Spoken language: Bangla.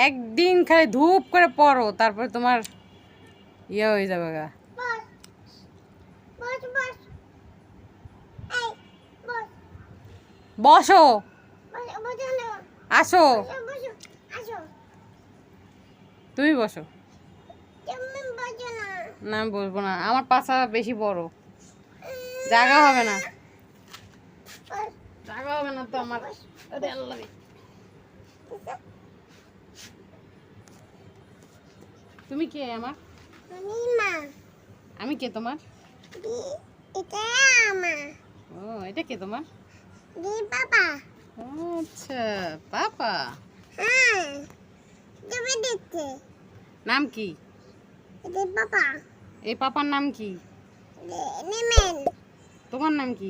একদিন খালি ধূপ করে পড়ো, তারপর তোমার ইয়ে হয়ে যাবে গা। বসো, আসো, তুমি বসো। না আমি বসবো না, আমার পাছা বেশি বড়, জায়গা হবে না, জায়গা হবে না তো আমার। আরে আল্লাহ রে। তুমি কে আমার? আমি কে তোমার? ও এটা কে তোমার? ও আচ্ছা, পাপা। নাম কি? এই পাপার নাম কি? তোমার নাম কি?